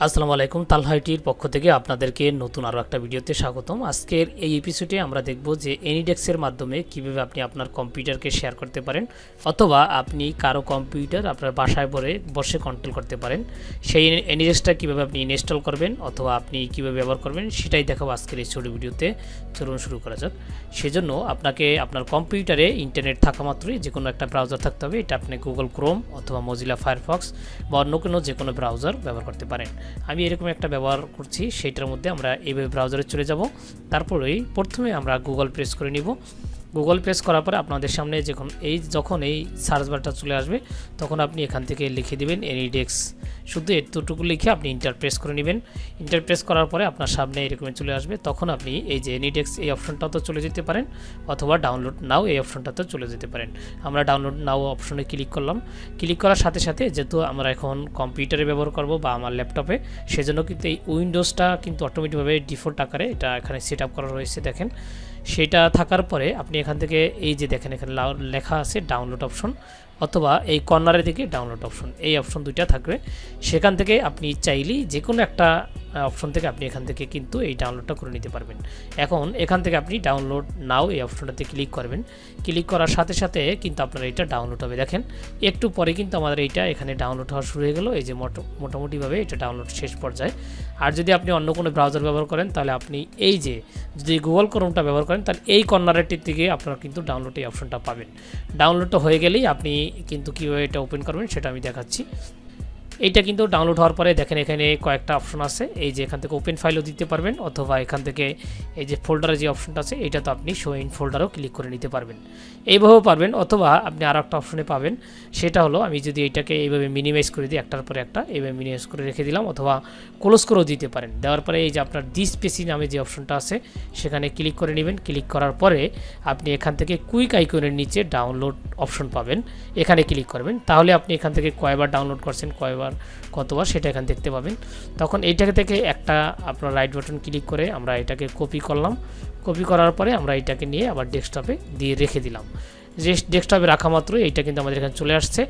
আসসালামু আলাইকুম, তালহা আইটির পক্ষ থেকে আপনাদেরকে নতুন আরও একটা ভিডিওতে স্বাগতম। আজকের এই এপিসোডে আমরা দেখব যে এনিডেক্সের মাধ্যমে কিভাবে আপনি আপনার কম্পিউটারকে শেয়ার করতে পারেন, অথবা আপনি কারো কম্পিউটার আপনার বাসায় বসে কন্ট্রোল করতে পারেন। সেই এনিডেক্সটা কীভাবে আপনি ইনস্টল করবেন অথবা আপনি কীভাবে ব্যবহার করবেন সেটাই দেখাবো আজকের এই ছোটো ভিডিওতে। চলুন শুরু করা যাক। সেজন্য আপনাকে আপনার কম্পিউটারে ইন্টারনেট থাকা মাত্রই যে কোনো একটা ব্রাউজার থাকতে হবে। এটা আপনি গুগল ক্রোম অথবা মজিলা ফায়ারফক্স বা অন্য কোনো যে কোনো ব্রাউজার ব্যবহার করতে পারেন। আমি এরকম একটা ব্যবহার করছি, সেইটার মধ্যে আমরা এইভাবে ব্রাউজারে চলে যাব। তারপরেই প্রথমে আমরা গুগল প্রেস করে নিব। গুগল প্রেস করার পরে আপনাদের সামনে যখন এই সার্চ বারটা চলে আসবে তখন আপনি এখান থেকে লিখে দিবেন এনিডেক্স। শুধু এতটুকু লিখে আপনি ইন্টার প্রেস করে নেবেন। ইন্টার প্রেস করার পরে আপনার সামনে এরকম চলে আসবে। তখন আপনি এই যে এনিডেক্স এই অপশনটাতে চলে যেতে পারেন, অথবা ডাউনলোড নাও এই অপশনটাতে চলে যেতে পারেন। আমরা ডাউনলোড নাও অপশনে ক্লিক করলাম। ক্লিক করার সাথে সাথে যেহেতু আমরা এখন কম্পিউটারে ব্যবহার করব বা আমার ল্যাপটপে, সেজন্য কিন্তু এই উইন্ডোজটা কিন্তু অটোমেটিকভাবে ডিফল্ট আকারে এটা এখানে সেট আপ করা রয়েছে। দেখেন, সেটা থাকার পরে আপনি এখান থেকে এই যে দেখেন এখানে লেখা আছে ডাউনলোড অপশন, অথবা এই কর্নারের দিকে ডাউনলোড অপশন, এই অপশন দুইটা থাকবে। সেখান থেকে আপনি চাইলেই যে কোনো একটা অপশন থেকে আপনি এখান থেকে কিন্তু এই ডাউনলোডটা করে নিতে পারবেন। এখন এখান থেকে আপনি ডাউনলোড নাও এই অপশনটাতে ক্লিক করবেন। ক্লিক করার সাথে সাথে কিন্তু আপনার এটা ডাউনলোড হবে। দেখেন, একটু পরে কিন্তু আমাদের এইটা এখানে ডাউনলোড হওয়া শুরু হয়ে গেল। এই যে মোটামুটিভাবে এটা ডাউনলোড শেষ পর্যায়ে। আর যদি আপনি অন্য কোনো ব্রাউজার ব্যবহার করেন তাহলে আপনি এই যে যদি গুগল ক্রোমটা ব্যবহার করেন তাহলে এই কর্নারেরটির থেকে আপনারা কিন্তু ডাউনলোড এই অপশনটা পাবেন। ডাউনলোডটা হয়ে গেলেই আপনি কিন্তু কীভাবে এটা ওপেন করবেন সেটা আমি দেখাচ্ছি। এইটা কিন্তু ডাউনলোড হওয়ার পরে দেখেন এখানে কয়েকটা অপশন আছে। এই যে এখান থেকে ওপেন ফাইলও দিতে পারবেন, অথবা এখান থেকে এই যে ফোল্ডারে যে অপশনটা আছে এটা তো আপনি শো ইন ফোল্ডারও ক্লিক করে নিতে পারবেন। এইভাবেও পারবেন, অথবা আপনি আর একটা অপশনে পাবেন। সেটা হলো আমি যদি এইটাকে এইভাবে মিনিমাইজ করে দিই, একটার পরে একটা এইভাবে মিনিমাইজ করে রেখে দিলাম, অথবা ক্লোজ করেও দিতে পারেন। দেওয়ার পরে এই যে আপনার দিস পেসি নামে যে অপশনটা আছে সেখানে ক্লিক করে নেবেন। ক্লিক করার পরে আপনি এখান থেকে কুইক আইকনের নিচে ডাউনলোড অপশন পাবেন, এখানে ক্লিক করবেন। তাহলে আপনি এখান থেকে কয়বার ডাউনলোড করছেন, কতবার সেটা এখানে দেখতে পাবেন। তখন এইটাকে থেকে একটা আপনার রাইট বাটন ক্লিক করে আমরা এটাকে কপি করলাম। কপি করার পরে আমরা এটাকে নিয়ে আবার ডেস্কটপে দিয়ে রেখে দিলাম। যে ডেস্কটপে রাখা মাত্রই এইটা কিন্তু আমাদের এখানে চলে আসছে।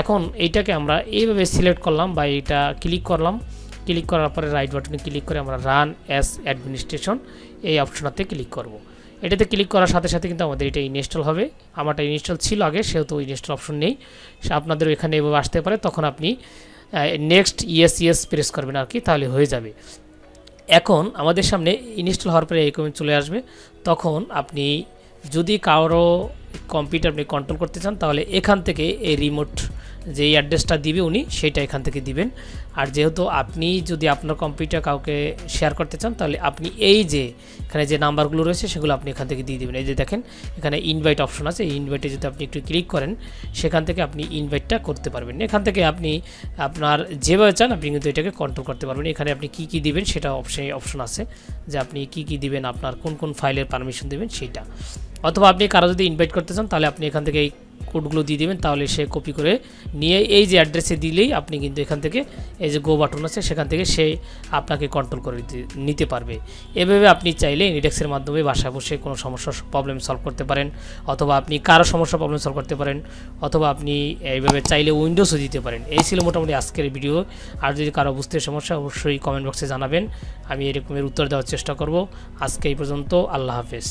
এখন এইটাকে আমরা এইভাবে সিলেক্ট করলাম বা এইটা ক্লিক করলাম। ক্লিক করার পরে রাইট বাটনে ক্লিক করে আমরা রান অ্যাজ অ্যাডমিনিস্ট্রেশন এই অপশনটাতে ক্লিক করব। এটাতে ক্লিক করার সাথে সাথে কিন্তু আমাদের এটা ইনস্টল হবে। আমারটা ইনস্টল ছিল আগে, সেহেতু ইনস্টল অপশন নেই। আপনাদের এখানে এভাবে আসতে পারে, তখন আপনি নেক্সট ইয়েস প্রেস করবেন আর কি, তাহলে হয়ে যাবে। এখন আমাদের সামনে ইনস্টল হওয়ার পরে এই কমেন্ট চলে আসবে। তখন আপনি যদি কারো কম্পিউটার আপনি কন্ট্রোল করতে চান তাহলে এখান থেকে এই রিমোট যে অ্যাড্রেসটা দিবে উনি সেটা এখান থেকে দিবেন। আর যেহেতু আপনি যদি আপনার কম্পিউটার কাউকে শেয়ার করতে চান তাহলে আপনি এই যে এখানে যে নাম্বারগুলো রয়েছে সেগুলো আপনি এখান থেকে দিয়ে দেবেন। এই যে দেখেন এখানে ইনভাইট অপশন আছে, এই ইনভাইটে যদি আপনি একটু ক্লিক করেন সেখান থেকে আপনি ইনভাইটটা করতে পারবেন। এখান থেকে আপনি আপনার যেভাবে চান আপনি কিন্তু এটাকে কন্ট্রোল করতে পারবেন। এখানে আপনি কী দিবেন সেটা অপশন আছে, যে আপনি কী দিবেন, আপনার কোন ফাইলের পারমিশন দেবেন সেইটা। অথবা আপনি কারো যদি ইনভাইট করতে চান তাহলে আপনি এখান থেকে এই কোডগুলো দিয়ে দেবেন, তাহলে সে কপি করে নিয়ে এই যে অ্যাড্রেসে দিলেই আপনি কিন্তু এখান থেকে এই যে গো বাটন আছে সেখান থেকে সে আপনাকে কন্ট্রোল করে নিতে পারবে। এভাবে আপনি চাইলে এনিডেক্সের মাধ্যমে বাসায় বসে কোনো সমস্যার প্রবলেম সলভ করতে পারেন, অথবা আপনি কারো সমস্যার প্রবলেম সলভ করতে পারেন, অথবা আপনি এইভাবে চাইলে উইন্ডোজও দিতে পারেন। এই ছিল মোটামুটি আজকের ভিডিও। আর যদি কারো বুঝতে সমস্যা অবশ্যই কমেন্ট বক্সে জানাবেন, আমি এরকমের উত্তর দেওয়ার চেষ্টা করব। আজকে এই পর্যন্ত, আল্লাহ হাফেজ।